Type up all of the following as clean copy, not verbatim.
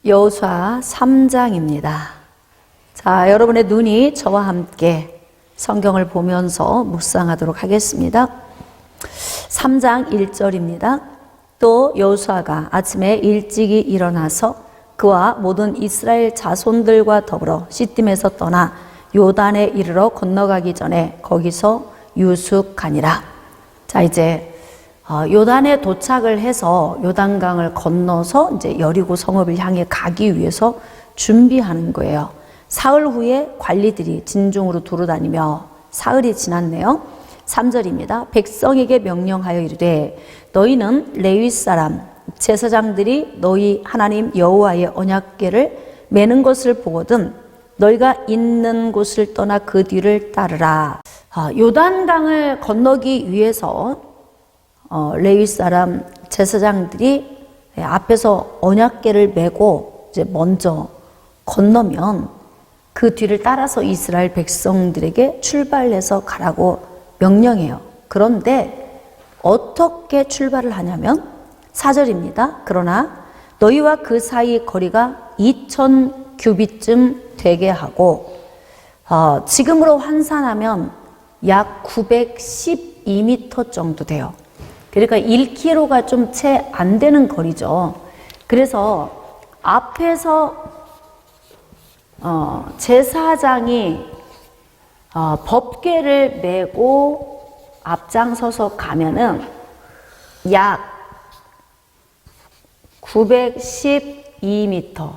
여호수아 3장입니다. 자, 여러분의 눈이 저와 함께 성경을 보면서 묵상하도록 하겠습니다. 3장 1절입니다. 또 여호수아가 아침에 일찍이 일어나서 그와 모든 이스라엘 자손들과 더불어 시딤에서 떠나 요단에 이르러 건너가기 전에 거기서 유숙하니라. 자, 이제 요단에 도착을 해서 요단강을 건너서 이제 여리고 성읍을 향해 가기 위해서 준비하는 거예요. 사흘 후에 관리들이 진중으로 두루다니며 사흘이 지났네요. 3절입니다. 백성에게 명령하여 이르되 너희는 레위 사람 제사장들이 너희 하나님 여호와의 언약궤를 매는 것을 보거든 너희가 있는 곳을 떠나 그 뒤를 따르라. 요단강을 건너기 위해서 레위 사람 제사장들이 앞에서 언약궤를 메고 이제 먼저 건너면 그 뒤를 따라서 이스라엘 백성들에게 출발해서 가라고 명령해요. 그런데 어떻게 출발을 하냐면 4절입니다. 그러나 너희와 그 사이 거리가 2000 규빗쯤 되게 하고 지금으로 환산하면 약 912m 정도 돼요. 그러니까 1km가 좀 채 안 되는 거리죠. 그래서 앞에서 제사장이 법궤를 메고 앞장서서 가면은 약 912m,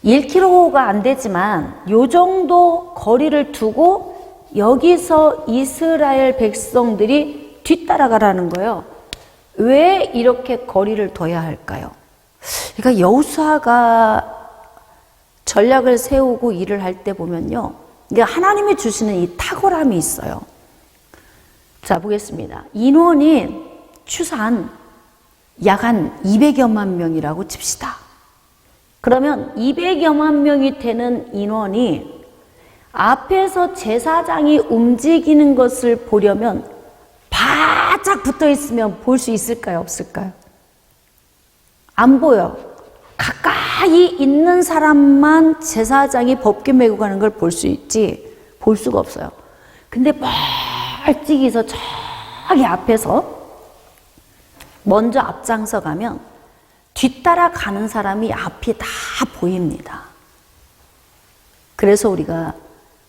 1km가 안 되지만 요 정도 거리를 두고 여기서 이스라엘 백성들이 뒤따라가라는 거예요. 왜 이렇게 거리를 둬야 할까요? 그러니까 여호수아가 전략을 세우고 일을 할 때 보면요, 이게 하나님이 주시는 이 탁월함이 있어요. 자, 보겠습니다. 인원이 추산 약 한 200여만 명이라고 칩시다. 그러면 200여만 명이 되는 인원이 앞에서 제사장이 움직이는 것을 보려면 바짝 붙어 있으면 볼 수 있을까요? 없을까요? 안 보여. 가까이 있는 사람만 제사장이 법궤 메고 가는 걸 볼 수 있지 볼 수가 없어요. 근데 멀찍이서 저기 앞에서 먼저 앞장서 가면 뒤따라 가는 사람이 앞이 다 보입니다. 그래서 우리가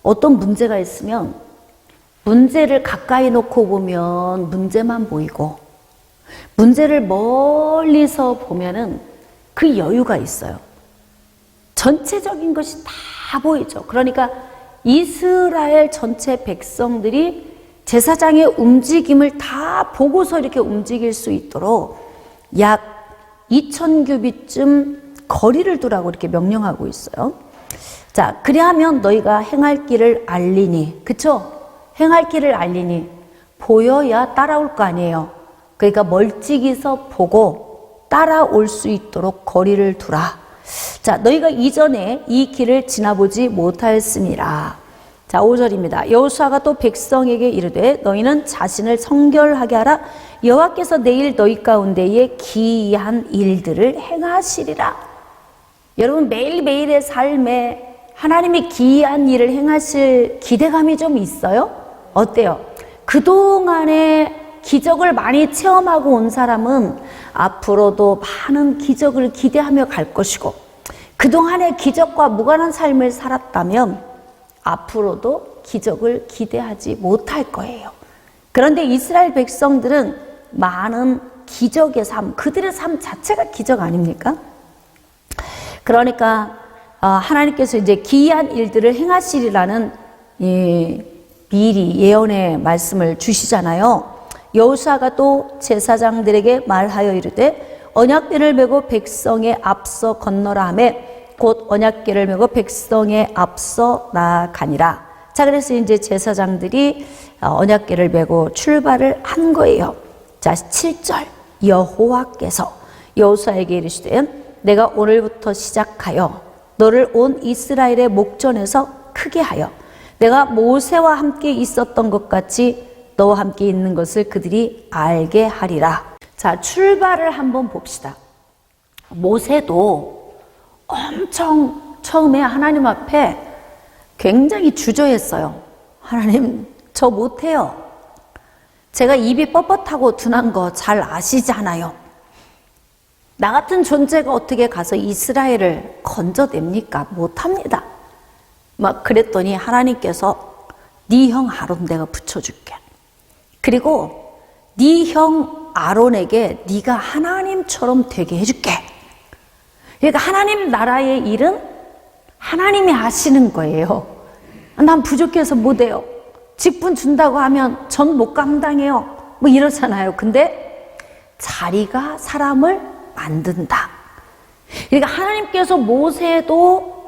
어떤 문제가 있으면 문제를 가까이 놓고 보면 문제만 보이고 문제를 멀리서 보면은 그 여유가 있어요. 전체적인 것이 다 보이죠. 그러니까 이스라엘 전체 백성들이 제사장의 움직임을 다 보고서 이렇게 움직일 수 있도록 약 2000규빗쯤 거리를 두라고 이렇게 명령하고 있어요. 자, 그리하면 너희가 행할 길을 알리니, 그쵸? 행할 길을 알리니 보여야 따라올 거 아니에요. 그러니까 멀찍이서 보고 따라올 수 있도록 거리를 두라. 자, 너희가 이전에 이 길을 지나보지 못하였음이라. 자, 5절입니다. 여호수아가 또 백성에게 이르되 너희는 자신을 성결하게 하라. 여호와께서 내일 너희 가운데에 기이한 일들을 행하시리라. 여러분, 매일매일의 삶에 하나님이 기이한 일을 행하실 기대감이 좀 있어요? 어때요? 그동안에 기적을 많이 체험하고 온 사람은 앞으로도 많은 기적을 기대하며 갈 것이고, 그동안의 기적과 무관한 삶을 살았다면 앞으로도 기적을 기대하지 못할 거예요. 그런데 이스라엘 백성들은 많은 기적의 삶, 그들의 삶 자체가 기적 아닙니까? 그러니까 하나님께서 이제 기이한 일들을 행하시리라는 미리 예언의 말씀을 주시잖아요. 여호수아가 또 제사장들에게 말하여 이르되 언약궤를 메고 백성의 앞서 건너라 하며 곧 언약궤를 메고 백성의 앞서 나아가니라. 자, 그래서 이제 제사장들이 언약궤를 메고 출발을 한 거예요. 자, 7절. 여호와께서 여호수아에게 이르시되 내가 오늘부터 시작하여 너를 온 이스라엘의 목전에서 크게 하여 내가 모세와 함께 있었던 것 같이 너와 함께 있는 것을 그들이 알게 하리라. 자, 출발을 한번 봅시다. 모세도 엄청 처음에 하나님 앞에 굉장히 주저했어요. 하나님, 저 못해요. 제가 입이 뻣뻣하고 둔한 거 잘 아시잖아요. 나 같은 존재가 어떻게 가서 이스라엘을 건져냅니까? 못합니다. 막 그랬더니 하나님께서 네 형 아론 내가 붙여줄게. 그리고 네 형 아론에게 네가 하나님처럼 되게 해줄게. 그러니까 하나님 나라의 일은 하나님이 하시는 거예요. 난 부족해서 못해요. 직분 준다고 하면 전 못 감당해요. 뭐 이러잖아요. 근데 자리가 사람을 만든다. 그러니까 하나님께서 모세도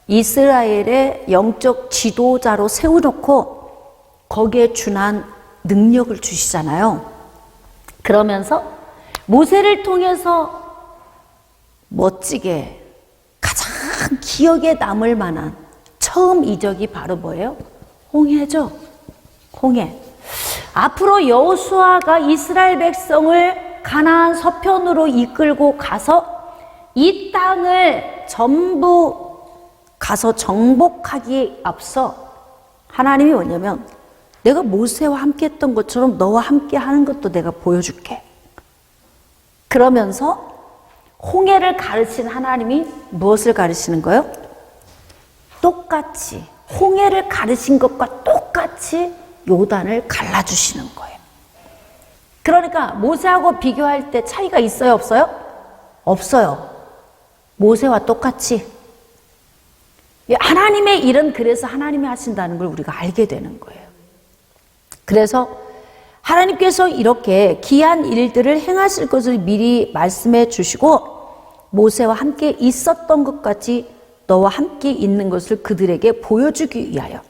이스라엘의 영적 지도자로 세워놓고 거기에 준한 능력을 주시잖아요. 그러면서 모세를 통해서 멋지게 가장 기억에 남을 만한 처음 이적이 바로 뭐예요? 홍해죠. 홍해. 앞으로 여호수아가 이스라엘 백성을 가나안 서편으로 이끌고 가서 이 땅을 전부 가서 정복하기에 앞서 하나님이 뭐냐면 내가 모세와 함께 했던 것처럼 너와 함께 하는 것도 내가 보여줄게. 그러면서 홍해를 가르친 하나님이 무엇을 가르치는 거예요? 똑같이 홍해를 가르친 것과 똑같이 요단을 갈라주시는 거예요. 그러니까 모세하고 비교할 때 차이가 있어요, 없어요? 없어요. 모세와 똑같이. 하나님의 일은 그래서 하나님이 하신다는 걸 우리가 알게 되는 거예요. 그래서 하나님께서 이렇게 귀한 일들을 행하실 것을 미리 말씀해 주시고 모세와 함께 있었던 것까지 너와 함께 있는 것을 그들에게 보여주기 위하여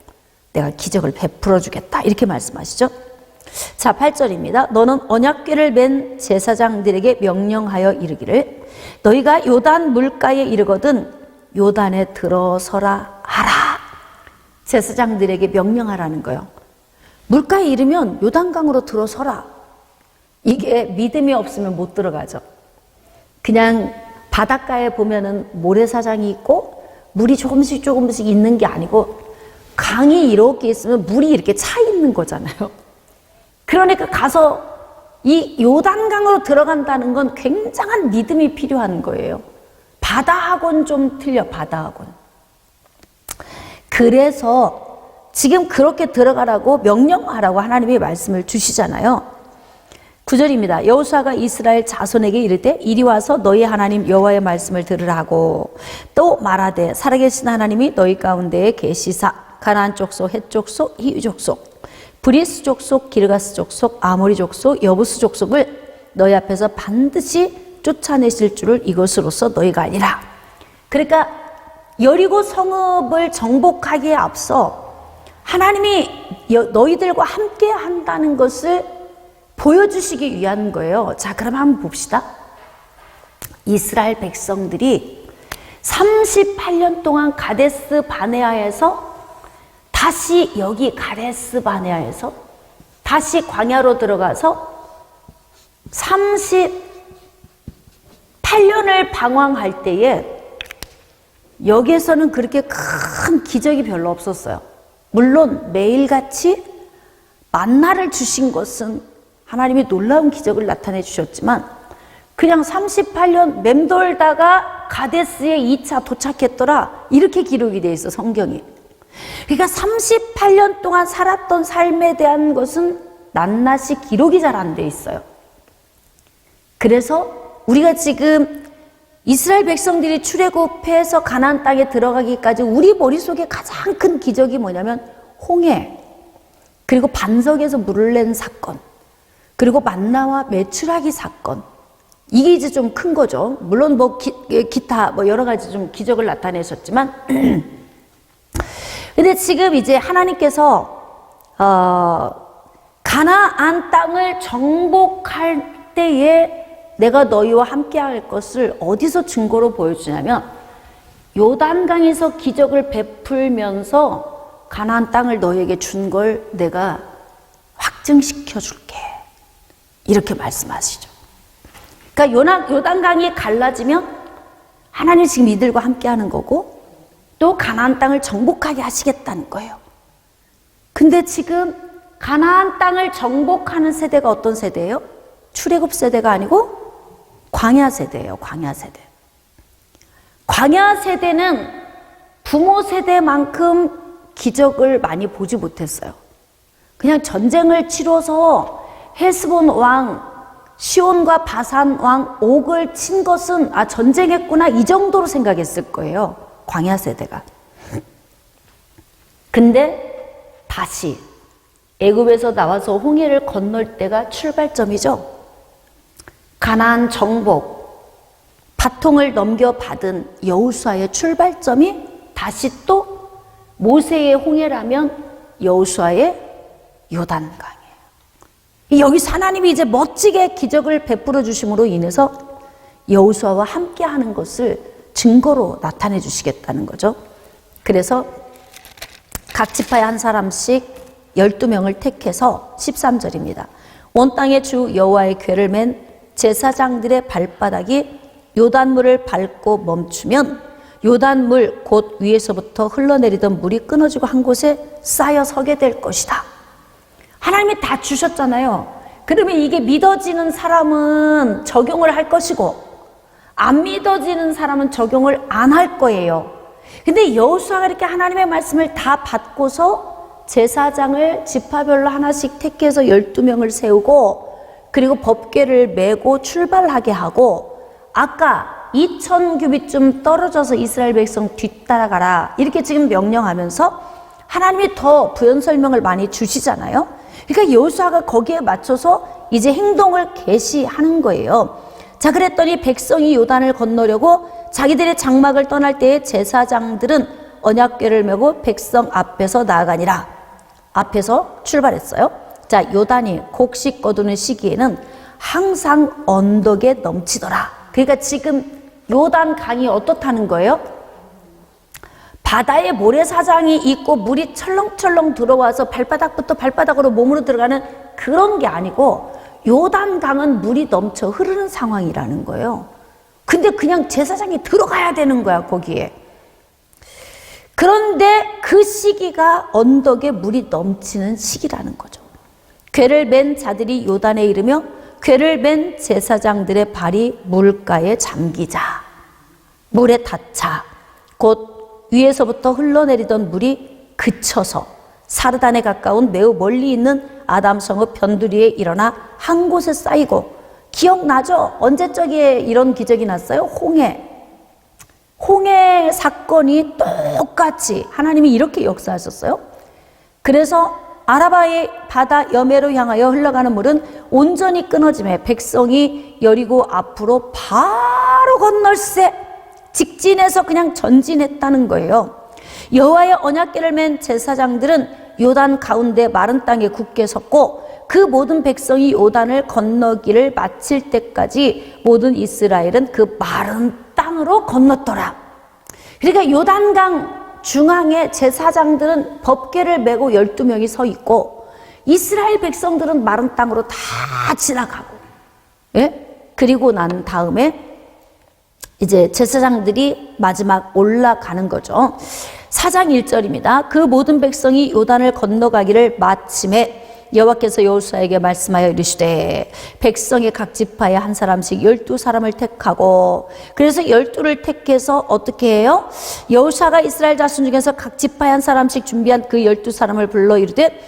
내가 기적을 베풀어 주겠다. 이렇게 말씀하시죠. 자, 8절입니다. 너는 언약궤를 맨 제사장들에게 명령하여 이르기를 너희가 요단 물가에 이르거든 요단에 들어서라 하라. 제사장들에게 명령하라는 거예요. 물가에 이르면 요단강으로 들어서라. 이게 믿음이 없으면 못 들어가죠. 그냥 바닷가에 보면은 모래사장이 있고 물이 조금씩 있는 게 아니고 강이 이렇게 있으면 물이 이렇게 차 있는 거잖아요. 그러니까 가서 이 요단강으로 들어간다는 건 굉장한 믿음이 필요한 거예요. 바다하고는 좀 틀려, 바다하고는. 그래서 지금 그렇게 들어가라고 명령하라고 하나님이 말씀을 주시잖아요. 9절입니다. 여호수아가 이스라엘 자손에게 이르되 이리 와서 너희 하나님 여호와의 말씀을 들으라 하고 또 말하되 살아계신 하나님이 너희 가운데에 계시사 가나안 족속, 헷 족속, 히위 족속, 브리스 족속, 기르가스 족속, 아모리 족속, 여부스 족속을 너희 앞에서 반드시 쫓아내실 줄을 이것으로써 너희가 아니라. 그러니까 여리고 성읍을 정복하기에 앞서 하나님이 너희들과 함께 한다는 것을 보여주시기 위한 거예요. 자, 그럼 한번 봅시다. 이스라엘 백성들이 38년 동안 가데스 바네아에서 다시 여기 가데스 바네아에서 다시 광야로 들어가서 38년을 방황할 때에 여기에서는 그렇게 큰 기적이 별로 없었어요. 물론 매일같이 만나를 주신 것은 하나님이 놀라운 기적을 나타내 주셨지만 그냥 38년 맴돌다가 가데스에 2차 도착했더라 이렇게 기록이 돼 있어, 성경이. 그러니까 38년 동안 살았던 삶에 대한 것은 낱낱이 기록이 잘 안 돼 있어요. 그래서 우리가 지금 이스라엘 백성들이 출애굽해서 가나안 땅에 들어가기까지 우리 머릿속에 가장 큰 기적이 뭐냐면 홍해, 그리고 반석에서 물을 낸 사건, 그리고 만나와 메추라기 사건. 이게 이제 좀 큰 거죠. 물론 뭐 기타 뭐 여러 가지 좀 기적을 나타내셨지만 근데 지금 이제 하나님께서 가나안 땅을 정복할 때에 내가 너희와 함께 할 것을 어디서 증거로 보여주냐면 요단강에서 기적을 베풀면서 가나안 땅을 너희에게 준 걸 내가 확증시켜 줄게. 이렇게 말씀하시죠. 그러니까 요단강이 갈라지면 하나님 지금 이들과 함께 하는 거고 또 가나안 땅을 정복하게 하시겠다는 거예요. 근데 지금 가나안 땅을 정복하는 세대가 어떤 세대예요? 출애굽 세대가 아니고 광야 세대예요. 광야 세대. 광야 세대는 부모 세대만큼 기적을 많이 보지 못했어요. 그냥 전쟁을 치러서 헤스본 왕, 시온과 바산 왕 옥을 친 것은 전쟁했구나 이 정도로 생각했을 거예요. 광야 세대가. 근데 다시 애굽에서 나와서 홍해를 건널 때가 출발점이죠. 가나안 정복, 바통을 넘겨받은 여호수아의 출발점이 다시 또 모세의 홍해라면 여호수아의 요단강이에요. 여기서 하나님이 이제 멋지게 기적을 베풀어 주심으로 인해서 여호수아와 함께 하는 것을 증거로 나타내 주시겠다는 거죠. 그래서 각 지파에 한 사람씩 12명을 택해서 13절입니다. 온 땅의 주 여호와의 궤를 맨 제사장들의 발바닥이 요단물을 밟고 멈추면 요단물 곧 위에서부터 흘러내리던 물이 끊어지고 한 곳에 쌓여 서게 될 것이다. 하나님이 다 주셨잖아요. 그러면 이게 믿어지는 사람은 적용을 할 것이고 안 믿어지는 사람은 적용을 안 할 거예요. 근데 여호수아가 이렇게 하나님의 말씀을 다 받고서 제사장을 지파별로 하나씩 택해서 12명을 세우고 그리고 법궤를 메고 출발하게 하고 아까 2000규빗쯤 떨어져서 이스라엘 백성 뒤따라가라 이렇게 지금 명령하면서 하나님이 더 부연 설명을 많이 주시잖아요. 그러니까 여호수아가 거기에 맞춰서 이제 행동을 개시하는 거예요. 자, 그랬더니 백성이 요단을 건너려고 자기들의 장막을 떠날 때에 제사장들은 언약궤를 메고 백성 앞에서 나아가니라. 앞에서 출발했어요. 자, 요단이 곡식 거두는 시기에는 항상 언덕에 넘치더라. 그러니까 지금 요단 강이 어떻다는 거예요? 바다에 모래사장이 있고 물이 철렁철렁 들어와서 발바닥부터 발바닥으로 몸으로 들어가는 그런 게 아니고 요단강은 물이 넘쳐 흐르는 상황이라는 거예요. 근데 그냥 제사장이 들어가야 되는 거야, 거기에. 그런데 그 시기가 언덕에 물이 넘치는 시기라는 거죠. 궤를 맨 자들이 요단에 이르며 궤를 맨 제사장들의 발이 물가에 잠기자. 물에 닿자. 곧 위에서부터 흘러내리던 물이 그쳐서 사르단에 가까운 매우 멀리 있는 아담성읍 변두리에 일어나 한 곳에 쌓이고, 기억나죠? 언제적에 이런 기적이 났어요? 홍해 사건이 똑같이 하나님이 이렇게 역사하셨어요. 그래서 아라바의 바다 여매로 향하여 흘러가는 물은 온전히 끊어지매 백성이 여리고 앞으로 바로 건널새 직진해서 그냥 전진했다는 거예요. 여호와의 언약궤를 맨 제사장들은 요단 가운데 마른 땅에 굳게 섰고 그 모든 백성이 요단을 건너기를 마칠 때까지 모든 이스라엘은 그 마른 땅으로 건넜더라. 그러니까 요단강 중앙에 제사장들은 법궤를 메고 12명이 서 있고 이스라엘 백성들은 마른 땅으로 다 지나가고, 예? 그리고 난 다음에 이제 제사장들이 마지막 올라가는 거죠. 4장 1절입니다. 그 모든 백성이 요단을 건너가기를 마침에 여호와께서 여호수아에게 말씀하여 이르시되 백성의 각 지파에 한 사람씩 12사람을 택하고, 그래서 12를 택해서 어떻게 해요? 여호수아가 이스라엘 자손 중에서 각 지파에 한 사람씩 준비한 그 12사람을 불러 이르되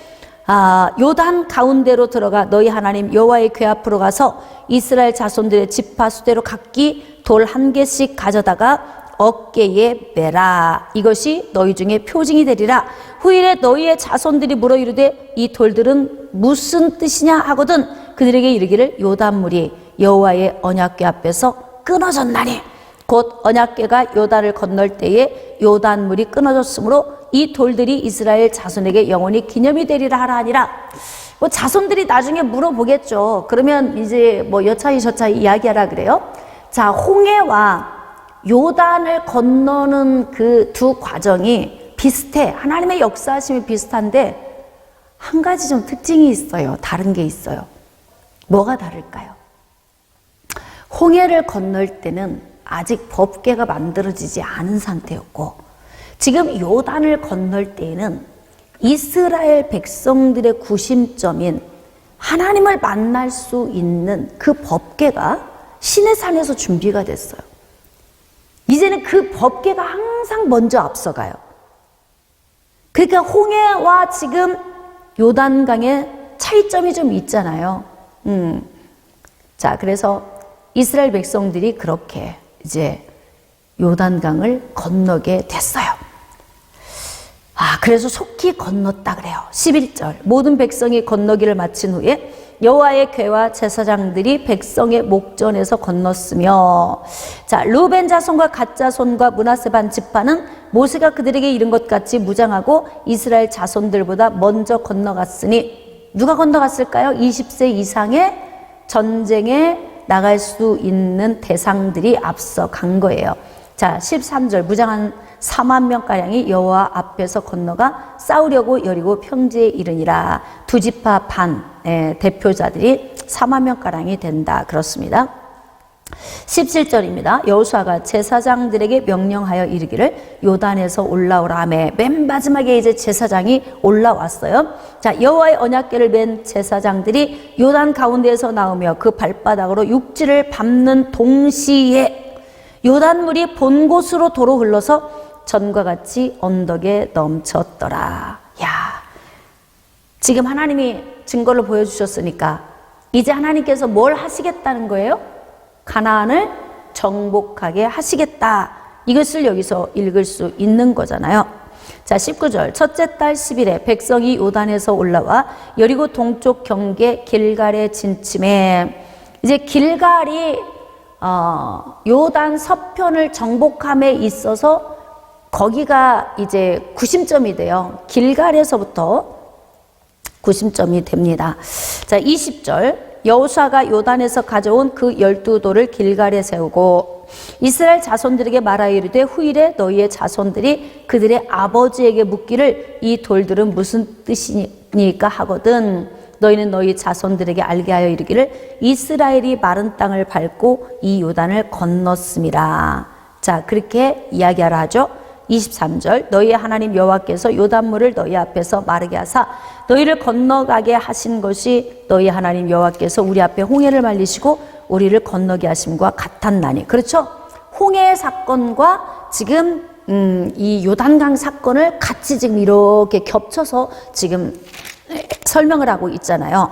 요단 가운데로 들어가 너희 하나님 여호와의 궤 앞으로 가서 이스라엘 자손들의 지파 수대로 각기 돌 한 개씩 가져다가 어깨에 매라. 이것이 너희 중에 표징이 되리라. 후일에 너희의 자손들이 물어 이르되 이 돌들은 무슨 뜻이냐 하거든 그들에게 이르기를 요단물이 여호와의 언약궤 앞에서 끊어졌나니 곧 언약궤가 요단을 건널 때에 요단물이 끊어졌으므로 이 돌들이 이스라엘 자손에게 영원히 기념이 되리라 하라 하니라. 뭐 자손들이 나중에 물어보겠죠. 그러면 이제 뭐 여차히 저차히 이야기하라 그래요. 자, 홍해와 요단을 건너는 그 두 과정이 비슷해. 하나님의 역사하심이 비슷한데 한 가지 좀 특징이 있어요. 다른 게 있어요. 뭐가 다를까요? 홍해를 건널 때는 아직 법궤가 만들어지지 않은 상태였고, 지금 요단을 건널 때에는 이스라엘 백성들의 구심점인 하나님을 만날 수 있는 그 법궤가 시내산에서 준비가 됐어요. 이제는 그 법궤가 항상 먼저 앞서가요. 그러니까 홍해와 지금 요단강의 차이점이 좀 있잖아요. 자, 그래서 이스라엘 백성들이 그렇게 이제 요단강을 건너게 됐어요. 그래서 속히 건넜다 그래요. 11절. 모든 백성이 건너기를 마친 후에 여호와의 궤와 제사장들이 백성의 목전에서 건넜으며, 자, 루벤 자손과 갓 자손과 므낫세 반 지파는 모세가 그들에게 이른 것 같이 무장하고 이스라엘 자손들보다 먼저 건너갔으니, 누가 건너갔을까요? 20세 이상의 전쟁에 나갈 수 있는 대상들이 앞서 간 거예요. 자, 13절. 무장한 4만 명가량이 여호와 앞에서 건너가 싸우려고 여리고 평지에 이르니라. 두 지파 반 대표자들이 4만 명가량이 된다. 그렇습니다. 17절입니다. 여호수아가 제사장들에게 명령하여 이르기를 요단에서 올라오라매. 맨 마지막에 이제 제사장이 올라왔어요. 자, 여호와의 언약궤를 맨 제사장들이 요단 가운데에서 나오며 그 발바닥으로 육지를 밟는 동시에 요단물이 본 곳으로 도로 흘러서 전과 같이 언덕에 넘쳤더라. 야, 지금 하나님이 증거를 보여주셨으니까 이제 하나님께서 뭘 하시겠다는 거예요? 가나안을 정복하게 하시겠다. 이것을 여기서 읽을 수 있는 거잖아요. 자, 19절. 첫째 달 10일에 백성이 요단에서 올라와 여리고 동쪽 경계 길갈에 진침해. 이제 길갈이 요단 서편을 정복함에 있어서 거기가 이제 구심점이 돼요. 길갈에서부터 구심점이 됩니다. 자, 20절. 여호수아가 요단에서 가져온 그 12돌을 길갈에 세우고 이스라엘 자손들에게 말하여 이르되 후일에 너희의 자손들이 그들의 아버지에게 묻기를 이 돌들은 무슨 뜻이니까 하거든 너희는 너희 자손들에게 알게 하여 이르기를 이스라엘이 마른 땅을 밟고 이 요단을 건넜음이라. 자, 그렇게 이야기하라 하죠. 23절. 너희의 하나님 여호와께서 요단물을 너희 앞에서 마르게 하사 너희를 건너가게 하신 것이 너희 하나님 여호와께서 우리 앞에 홍해를 말리시고 우리를 건너게 하심과 같았나니. 그렇죠? 홍해 사건과 지금 이 요단강 사건을 같이 지금 이렇게 겹쳐서 지금 설명을 하고 있잖아요.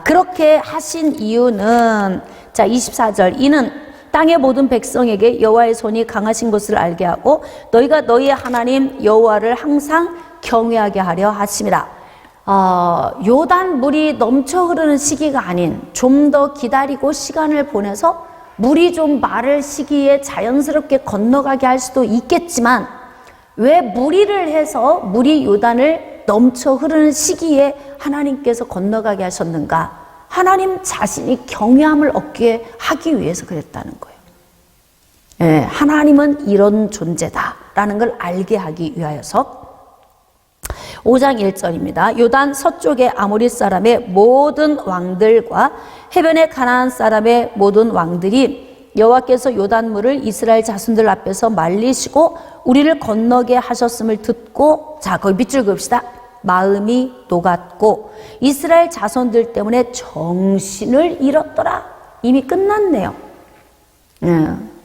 그렇게 하신 이유는, 자, 24절. 이는 땅의 모든 백성에게 여호와의 손이 강하신 것을 알게 하고 너희가 너희의 하나님 여호와를 항상 경외하게 하려 하심이라. 요단 물이 넘쳐 흐르는 시기가 아닌 좀 더 기다리고 시간을 보내서 물이 좀 마를 시기에 자연스럽게 건너가게 할 수도 있겠지만, 왜 무리를 해서 물이 요단을 넘쳐 흐르는 시기에 하나님께서 건너가게 하셨는가? 하나님 자신이 경외함을 얻게 하기 위해서 그랬다는 거예요. 예, 하나님은 이런 존재다라는 걸 알게 하기 위하여서. 5장 1절입니다. 요단 서쪽의 아모리 사람의 모든 왕들과 해변의 가나안 사람의 모든 왕들이 여호와께서 요단물을 이스라엘 자손들 앞에서 말리시고 우리를 건너게 하셨음을 듣고, 자, 거기 밑줄 그읍시다. 마음이 녹았고 이스라엘 자손들 때문에 정신을 잃었더라. 이미 끝났네요.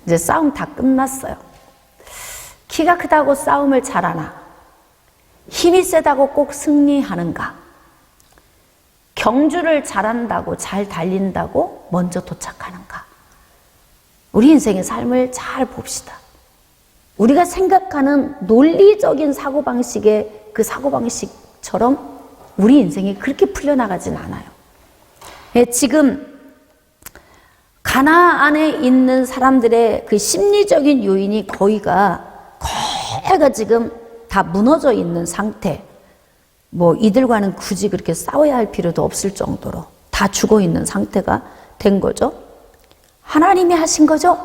이제 싸움 다 끝났어요. 키가 크다고 싸움을 잘하나? 힘이 세다고 꼭 승리하는가? 경주를 잘한다고, 잘 달린다고 먼저 도착하는가? 우리 인생의 삶을 잘 봅시다. 우리가 생각하는 논리적인 사고방식의 그 사고방식처럼 우리 인생이 그렇게 풀려나가진 않아요. 지금 가나안에 있는 사람들의 그 심리적인 요인이 거의가 지금 다 무너져 있는 상태. 뭐 이들과는 굳이 그렇게 싸워야 할 필요도 없을 정도로 다 죽어 있는 상태가 된 거죠. 하나님이 하신 거죠.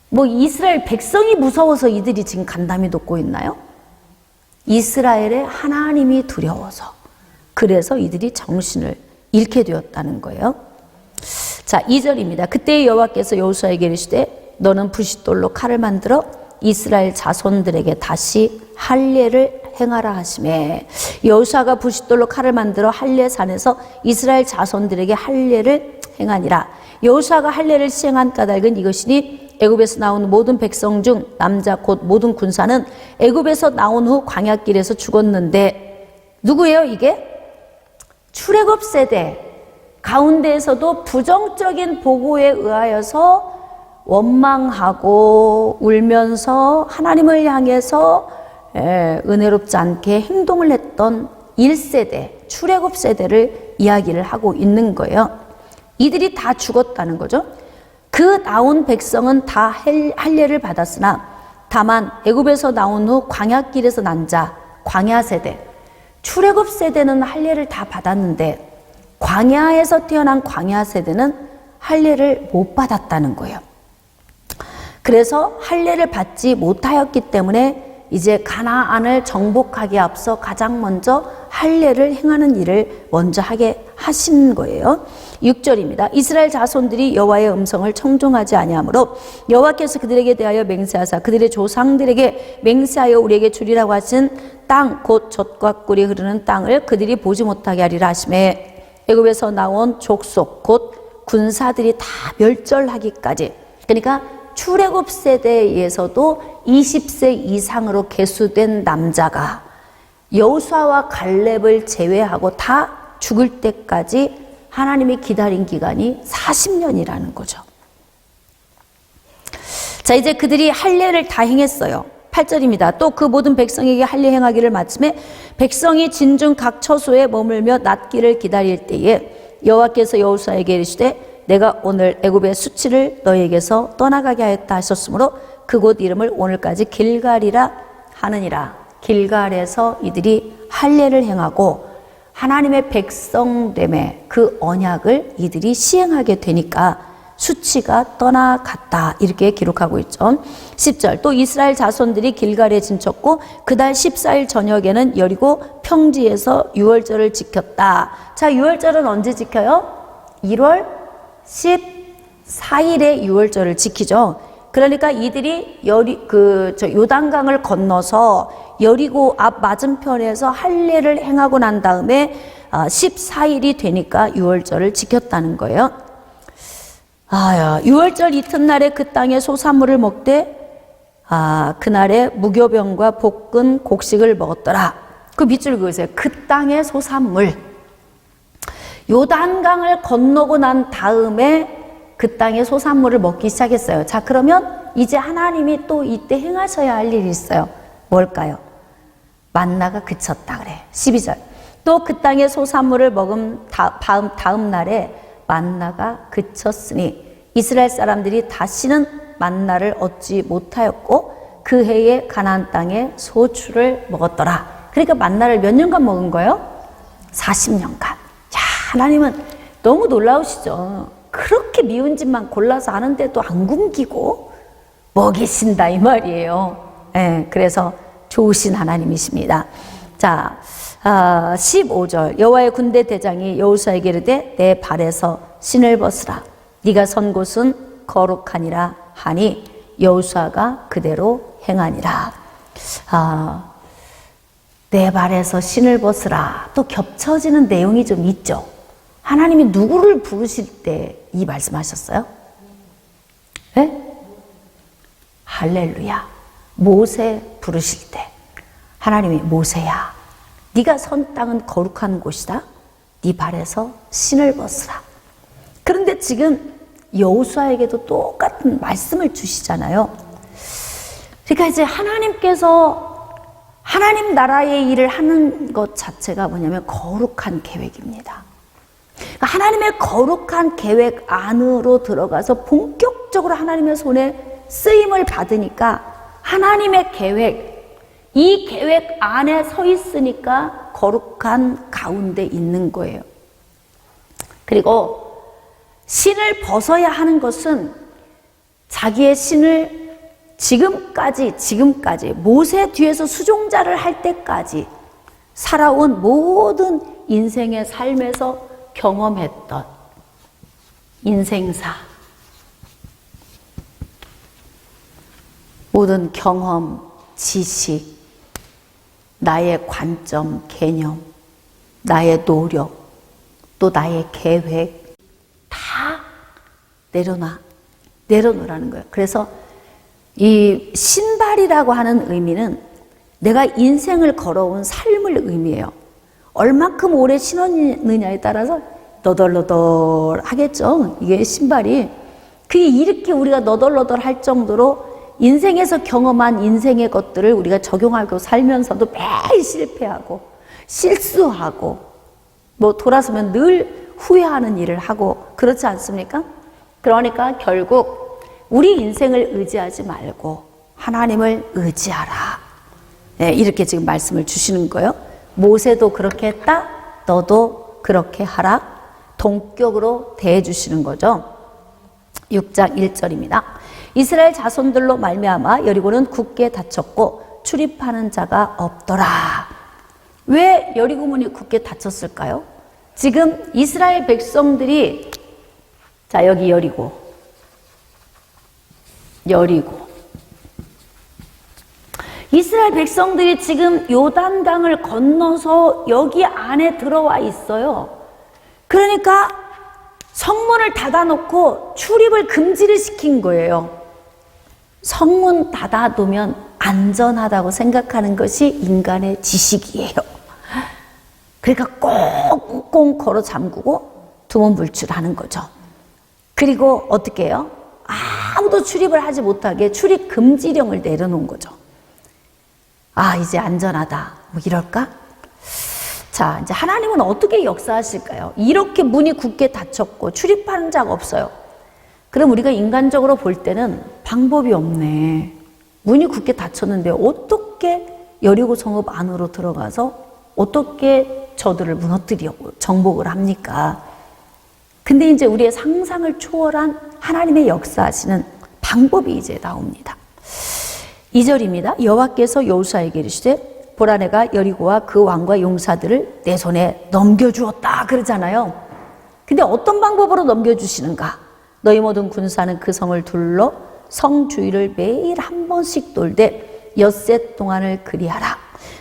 뭐 이스라엘 백성이 무서워서 이들이 지금 간담이 돋고 있나요? 이스라엘의 하나님이 두려워서, 그래서 이들이 정신을 잃게 되었다는 거예요. 자, 2절입니다. 그때 여호와께서 여호수아에게 이르시되 너는 부싯돌로 칼을 만들어 이스라엘 자손들에게 다시 할례를 행하라 하시매. 여호수아가 부싯돌로 칼을 만들어 할례산에서 이스라엘 자손들에게 할례를 행하니라. 여호수아가 할례를 시행한 까닭은 이것이니 애굽에서 나온 모든 백성 중 남자 곧 모든 군사는 애굽에서 나온 후 광야길에서 죽었는데, 누구예요 이게? 출애굽 세대 가운데에서도 부정적인 보고에 의하여서 원망하고 울면서 하나님을 향해서 은혜롭지 않게 행동을 했던 1세대, 출애굽 세대를 이야기를 하고 있는 거예요. 이들이 다 죽었다는 거죠. 그 나온 백성은 다 할례를 받았으나 다만 애굽에서 나온 후 광야길에서 난 자, 광야 세대, 출애굽 세대는 할례를 다 받았는데 광야에서 태어난 광야 세대는 할례를 못 받았다는 거예요. 그래서 할례를 받지 못하였기 때문에 이제 가나안을 정복하기에 앞서 가장 먼저 할례를 행하는 일을 먼저 하게 하신 거예요. 6절입니다. 이스라엘 자손들이 여호와의 음성을 청종하지 아니하므로 여호와께서 그들에게 대하여 맹세하사 그들의 조상들에게 맹세하여 우리에게 주리라고 하신 땅 곧 젖과 꿀이 흐르는 땅을 그들이 보지 못하게 하리라 하시매, 애굽에서 나온 족속 곧 군사들이 다 멸절하기까지, 그러니까 출애굽 세대에서도 20세 이상으로 계수된 남자가 여호수아와 갈렙을 제외하고 다 죽을 때까지 하나님이 기다린 기간이 40년이라는 거죠. 자, 이제 그들이 할례를 다 행했어요. 8절입니다. 또 그 모든 백성에게 할례 행하기를 마침에 백성이 진중 각 처소에 머물며 낫기를 기다릴 때에 여호와께서 여호수아에게 이르시되 내가 오늘 애굽의 수치를 너희에게서 떠나가게 하였다 하셨으므로 그곳 이름을 오늘까지 길갈이라 하느니라. 길갈에서 이들이 할례를 행하고 하나님의 백성됨의 그 언약을 이들이 시행하게 되니까 수치가 떠나갔다, 이렇게 기록하고 있죠. 10절, 또 이스라엘 자손들이 길갈에 진쳤고 그달 14일 저녁에는 여리고 평지에서 유월절을 지켰다. 자, 유월절은 언제 지켜요? 1월 14일에 유월절을 지키죠. 그러니까 이들이 요단강을 건너서 여리고 앞 맞은편에서 할례를 행하고 난 다음에 14일이 되니까 유월절을 지켰다는 거예요. 유월절 이튿날에 그 땅의 소산물을 먹되 그날에 무교병과 볶은 곡식을 먹었더라. 그 밑줄 그으세요. 그 땅의 소산물. 요단강을 건너고 난 다음에 그 땅의 소산물을 먹기 시작했어요. 자, 그러면 이제 하나님이 또 이때 행하셔야 할 일이 있어요. 뭘까요? 만나가 그쳤다 그래. 12절. 또 그 땅의 소산물을 먹은 다음 날에 만나가 그쳤으니 이스라엘 사람들이 다시는 만나를 얻지 못하였고 그 해에 가나안 땅에 소출을 먹었더라. 그러니까 만나를 몇 년간 먹은 거예요? 40년간. 야, 하나님은 너무 놀라우시죠. 그렇게 미운 집만 골라서 하는데도 안 굶기고 먹이신다 이 말이에요. 네, 그래서 좋으신 하나님이십니다. 자, 15절. 여호와의 군대 대장이 여호수아에게 이르되 내 발에서 신을 벗으라. 네가 선 곳은 거룩하니라 하니 여호수아가 그대로 행하니라. 내 발에서 신을 벗으라. 또 겹쳐지는 내용이 좀 있죠. 하나님이 누구를 부르실 때 이 말씀하셨어요? 네? 할렐루야. 모세 부르실 때 하나님이 모세야, 네가 선 땅은 거룩한 곳이다. 네 발에서 신을 벗으라. 그런데 지금 여호수아에게도 똑같은 말씀을 주시잖아요. 그러니까 이제 하나님께서 하나님 나라의 일을 하는 것 자체가 뭐냐면 거룩한 계획입니다. 그러니까 하나님의 거룩한 계획 안으로 들어가서 본격적으로 하나님의 손에 쓰임을 받으니까 하나님의 계획, 이 계획 안에 서 있으니까 거룩한 가운데 있는 거예요. 그리고 신을 벗어야 하는 것은 자기의 신을 지금까지 모세 뒤에서 수종자를 할 때까지 살아온 모든 인생의 삶에서 경험했던 인생사, 모든 경험, 지식, 나의 관점, 개념, 나의 노력, 또 나의 계획 다 내려놓으라는 거예요. 그래서 이 신발이라고 하는 의미는 내가 인생을 걸어온 삶을 의미해요. 얼만큼 오래 신었느냐에 따라서 너덜너덜 하겠죠. 이게 신발이. 그게 이렇게 우리가 너덜너덜 할 정도로 인생에서 경험한 인생의 것들을 우리가 적용하고 살면서도 매일 실패하고 실수하고 뭐 돌아서면 늘 후회하는 일을 하고 그렇지 않습니까? 그러니까 결국 우리 인생을 의지하지 말고 하나님을 의지하라. 네, 이렇게 지금 말씀을 주시는 거예요. 모세도 그렇게 했다. 너도 그렇게 하라. 동격으로 대해 주시는 거죠. 6장 1절입니다. 이스라엘 자손들로 말미암아 여리고는 굳게 닫혔고 출입하는 자가 없더라. 왜 여리고 문이 굳게 닫혔을까요? 지금 이스라엘 백성들이 자 여기 여리고 이스라엘 백성들이 지금 요단강을 건너서 여기 안에 들어와 있어요. 그러니까 성문을 닫아놓고 출입을 금지를 시킨 거예요. 성문 닫아두면 안전하다고 생각하는 것이 인간의 지식이에요. 그러니까 꽁꽁 걸어 잠그고 두문불출하는 거죠. 그리고 어떻게 해요? 아무도 출입을 하지 못하게 출입 금지령을 내려놓은 거죠. 아, 이제 안전하다. 뭐 이럴까? 자, 이제 하나님은 어떻게 역사하실까요? 이렇게 문이 굳게 닫혔고 출입하는 자가 없어요. 그럼 우리가 인간적으로 볼 때는 방법이 없네. 문이 굳게 닫혔는데 어떻게 여리고 성읍 안으로 들어가서 어떻게 저들을 무너뜨리려고 정복을 합니까? 근데 이제 우리의 상상을 초월한 하나님의 역사하시는 방법이 이제 나옵니다. 2절입니다. 여호와께서 여호수아에게 이르시되 보라 내가 여리고와 그 왕과 용사들을 내 손에 넘겨주었다 그러잖아요. 근데 어떤 방법으로 넘겨주시는가? 너희 모든 군사는 그 성을 둘러 성 주위를 매일 한 번씩 돌되 엿새 동안을 그리하라.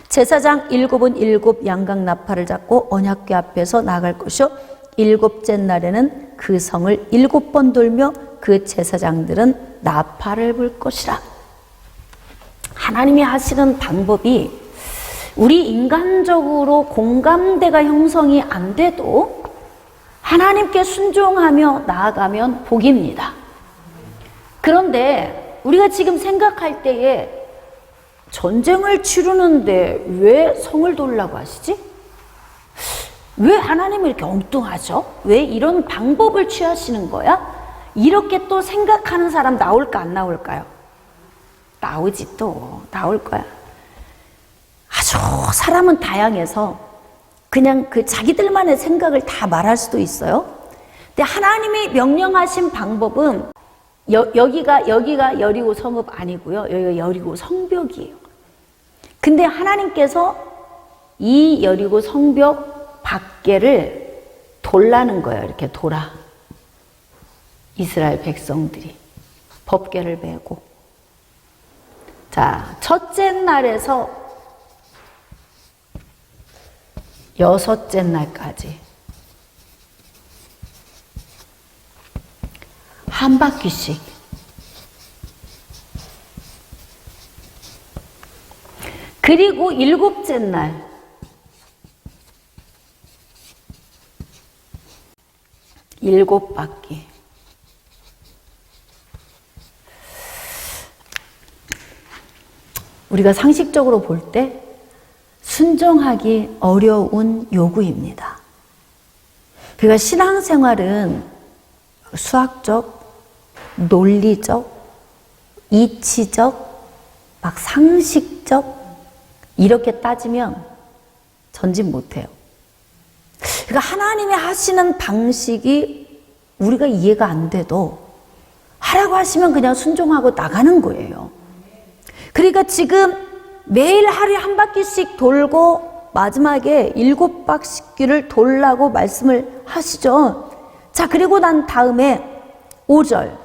제사장 7은 7 양각 나팔을 잡고 언약궤 앞에서 나갈 것이요 7째 날에는 그 성을 7번 돌며 그 제사장들은 나팔을 불 것이라. 하나님이 하시는 방법이 우리 인간적으로 공감대가 형성이 안 돼도 하나님께 순종하며 나아가면 복입니다. 그런데 우리가 지금 생각할 때에 전쟁을 치르는데 왜 성을 돌라고 하시지? 왜 하나님은 이렇게 엉뚱하죠? 왜 이런 방법을 취하시는 거야? 이렇게 또 생각하는 사람 나올까 안 나올까요? 나오지 또 나올 거야. 아주 사람은 다양해서 그냥 그 자기들만의 생각을 다 말할 수도 있어요. 근데 하나님이 명령하신 방법은 여기가 여리고 성읍 아니고요. 여기가 여리고 성벽이에요. 근데 하나님께서 이 여리고 성벽 밖에를 돌라는 거예요. 이렇게 돌아. 이스라엘 백성들이 법궤를 메고. 자, 첫째 날에서 6째 날까지 한 바퀴씩 그리고 7째 날 7바퀴. 우리가 상식적으로 볼 때 순종하기 어려운 요구입니다. 그러니까 신앙생활은 수학적, 논리적, 이치적, 막 상식적 이렇게 따지면 전진 못해요. 그러니까 하나님이 하시는 방식이 우리가 이해가 안 돼도 하라고 하시면 그냥 순종하고 나가는 거예요. 그러니까 지금 매일 하루에 한 바퀴씩 돌고 마지막에 7바퀴를 돌라고 말씀을 하시죠. 자, 그리고 난 다음에 5절.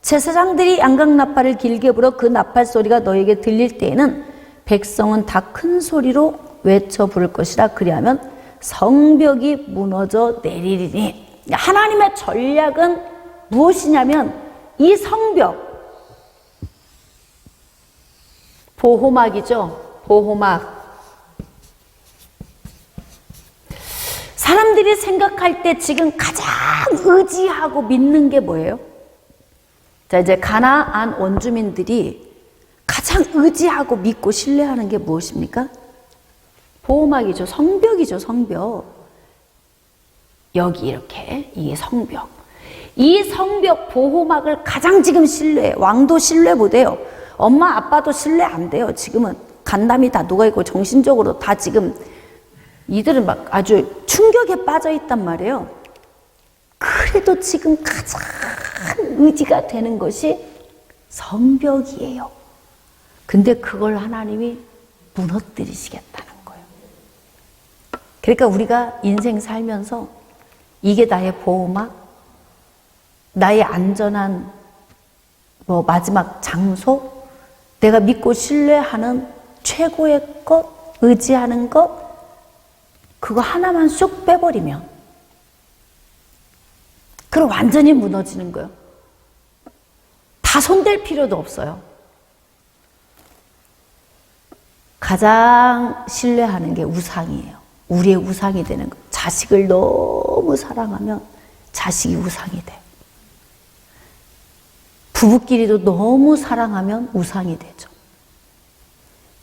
제사장들이 양강나팔을 길게 불어 그 나팔 소리가 너에게 들릴 때에는 백성은 다 큰 소리로 외쳐 부를 것이라. 그리하면 성벽이 무너져 내리리니. 하나님의 전략은 무엇이냐면 이 성벽, 보호막이죠. 보호막. 사람들이 생각할 때 지금 가장 의지하고 믿는 게 뭐예요? 자, 이제 가나안 원주민들이 가장 의지하고 믿고 신뢰하는 게 무엇입니까? 보호막이죠. 성벽이죠. 성벽. 여기 이렇게 이 성벽. 이 성벽 보호막을 가장 지금 신뢰해. 왕도 신뢰 못해요. 엄마 아빠도 신뢰 안 돼요. 지금은 간담이 다 녹아있고 정신적으로 다 지금 이들은 막 아주 충격에 빠져 있단 말이에요. 그래도 지금 가장 의지가 되는 것이 성벽이에요. 근데 그걸 하나님이 무너뜨리시겠다는 거예요. 그러니까 우리가 인생 살면서 이게 나의 보호막, 나의 안전한 마지막 장소, 내가 믿고 신뢰하는 최고의 것, 의지하는 것, 그거 하나만 쑥 빼버리면 그럼 완전히 무너지는 거예요. 다 손댈 필요도 없어요. 가장 신뢰하는 게 우상이에요. 우리의 우상이 되는 거예요. 자식을 너무 사랑하면 자식이 우상이 돼. 부부끼리도 너무 사랑하면 우상이 되죠.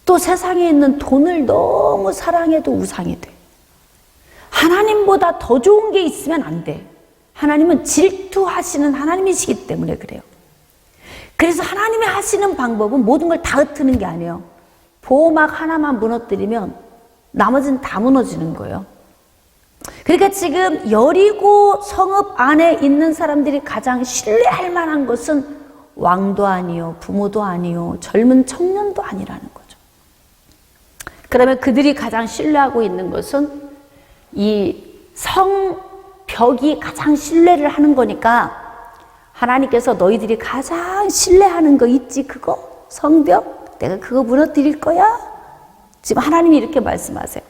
또 세상에 있는 돈을 너무 사랑해도 우상이 돼. 하나님보다 더 좋은 게 있으면 안 돼. 하나님은 질투하시는 하나님이시기 때문에 그래요. 그래서 하나님이 하시는 방법은 모든 걸 다 흩트는 게 아니에요. 보호막 하나만 무너뜨리면 나머지는 다 무너지는 거예요. 그러니까 지금 여리고 성읍 안에 있는 사람들이 가장 신뢰할 만한 것은 왕도 아니요, 부모도 아니요, 젊은 청년도 아니라는 거죠. 그러면 그들이 가장 신뢰하고 있는 것은 이 성벽이 가장 신뢰를 하는 거니까 하나님께서 너희들이 가장 신뢰하는 거 있지, 그거? 성벽? 내가 그거 무너뜨릴 거야? 지금 하나님이 이렇게 말씀하세요.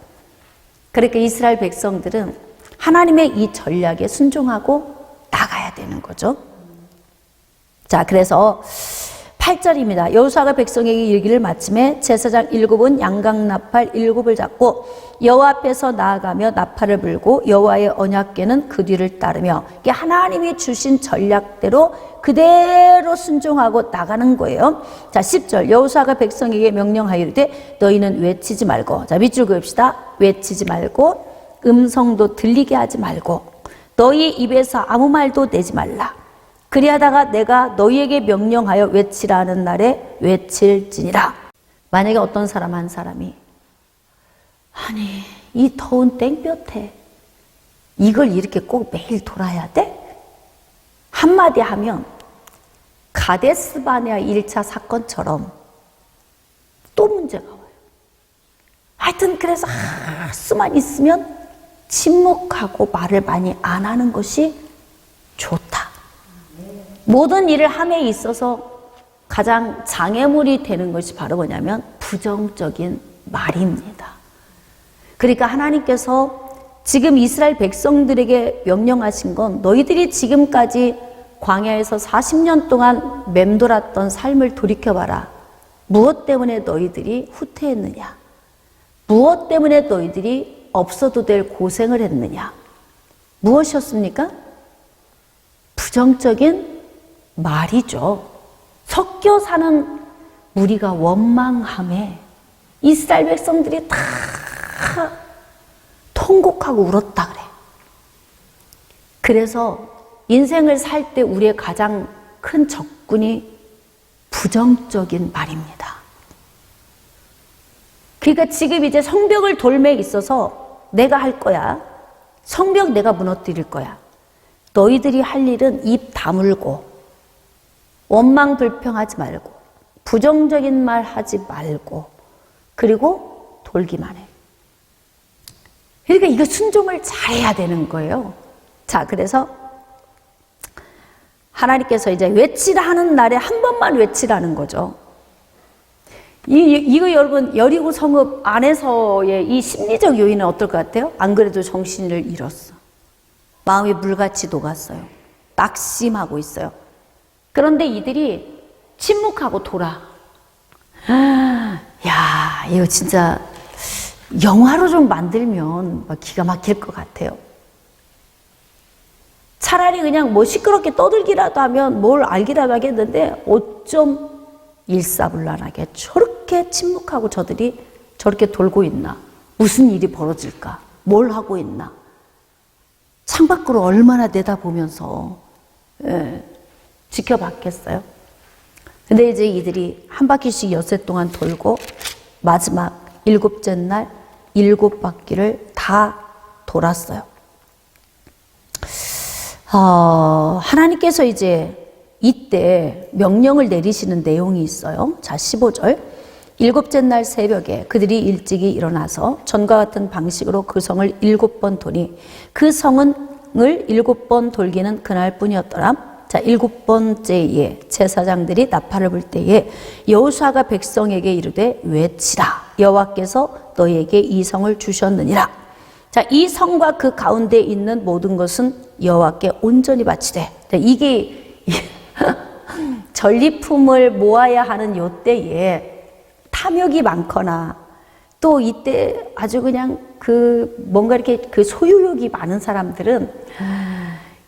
그러니까 이스라엘 백성들은 하나님의 이 전략에 순종하고 나가야 되는 거죠. 자, 그래서 8절입니다. 여호수아가 백성에게 이르기를 마침에 제사장 7은 양강나팔 7을 잡고 여호와 앞에서 나아가며 나팔을 불고 여호와의 언약궤는 그 뒤를 따르며, 이게 하나님이 주신 전략대로 그대로 순종하고 나가는 거예요. 자, 10절. 여호수아가 백성에게 명령하여 이르되 너희는 외치지 말고, 자, 밑줄 그읍시다. 외치지 말고 음성도 들리게 하지 말고 너희 입에서 아무 말도 내지 말라. 그리하다가 내가 너희에게 명령하여 외치라 하는 날에 외칠지니라. 만약에 어떤 사람 한 사람이 아니 이 더운 땡볕에 이걸 이렇게 꼭 매일 돌아야 돼? 한마디 하면 가데스바네아 1차 사건처럼 또 문제가 와요. 하여튼 그래서 수만 있으면 침묵하고 말을 많이 안 하는 것이 좋다. 모든 일을 함에 있어서 가장 장애물이 되는 것이 바로 뭐냐면 부정적인 말입니다. 그러니까 하나님께서 지금 이스라엘 백성들에게 명령하신 건 너희들이 지금까지 광야에서 40년 동안 맴돌았던 삶을 돌이켜봐라. 무엇 때문에 너희들이 후퇴했느냐? 무엇 때문에 너희들이 없어도 될 고생을 했느냐? 무엇이었습니까? 부정적인 말이죠. 섞여 사는 무리가 원망함에 이스라엘 백성들이 다 통곡하고 울었다 그래. 그래서 인생을 살 때 우리의 가장 큰 적군이 부정적인 말입니다. 그러니까 지금 이제 성벽을 돌매 있어서 내가 할 거야. 성벽 내가 무너뜨릴 거야. 너희들이 할 일은 입 다물고 원망 불평하지 말고 부정적인 말 하지 말고 그리고 돌기만 해. 그러니까 이거 순종을 잘해야 되는 거예요. 자, 그래서 하나님께서 이제 외치라 하는 날에 한 번만 외치라는 거죠. 이거 여러분, 여리고 성읍 안에서의 이 심리적 요인은 어떨 것 같아요? 안 그래도 정신을 잃었어. 마음이 물같이 녹았어요. 낙심하고 있어요. 그런데 이들이 침묵하고 돌아. 야, 이거 진짜 영화로 좀 만들면 막 기가 막힐 것 같아요. 차라리 그냥 뭐 시끄럽게 떠들기라도 하면 뭘 알기라도 하겠는데 어쩜 일사불란하게 저렇게 침묵하고 저들이 저렇게 돌고 있나? 무슨 일이 벌어질까? 뭘 하고 있나? 창밖으로 얼마나 내다보면서 지켜봤겠어요? 근데 이제 이들이 한 바퀴씩 엿새 동안 돌고 마지막 7째 날 7바퀴를 다 돌았어요. 하나님께서 이제 이때 명령을 내리시는 내용이 있어요. 자, 15절. 7째 날 새벽에 그들이 일찍이 일어나서 전과 같은 방식으로 그 성을 7번 도니 그 성을 7번 돌기는 그날뿐이었더라. 자, 7번째에 제사장들이 나팔을 불 때에 여호수아가 백성에게 이르되 외치라. 여호와께서 너희에게 이 성을 주셨느니라. 자, 이 성과 그 가운데 있는 모든 것은 여호와께 온전히 바치되. 이게 전리품을 모아야 하는 요 때에 탐욕이 많거나 또 이때 아주 그냥 뭔가 이렇게 소유욕이 많은 사람들은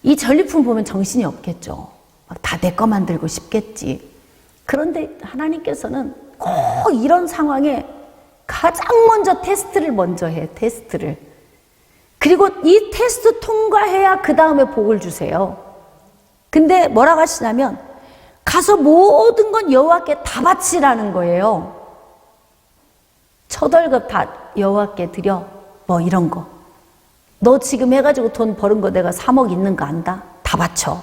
이 전리품 보면 정신이 없겠죠. 다 내 거 만들고 싶겠지. 그런데 하나님께서는 꼭 이런 상황에 가장 먼저 테스트를 먼저 해, 테스트를. 그리고 이 테스트 통과해야 그 다음에 복을 주세요. 근데 뭐라고 하시냐면 가서 모든 건 여호와께 다 바치라는 거예요. 첫 월급 다 여호와께 드려. 뭐 이런 거. 너 지금 해가지고 돈 버는 거 내가 3억 있는 거 안다? 다 바쳐.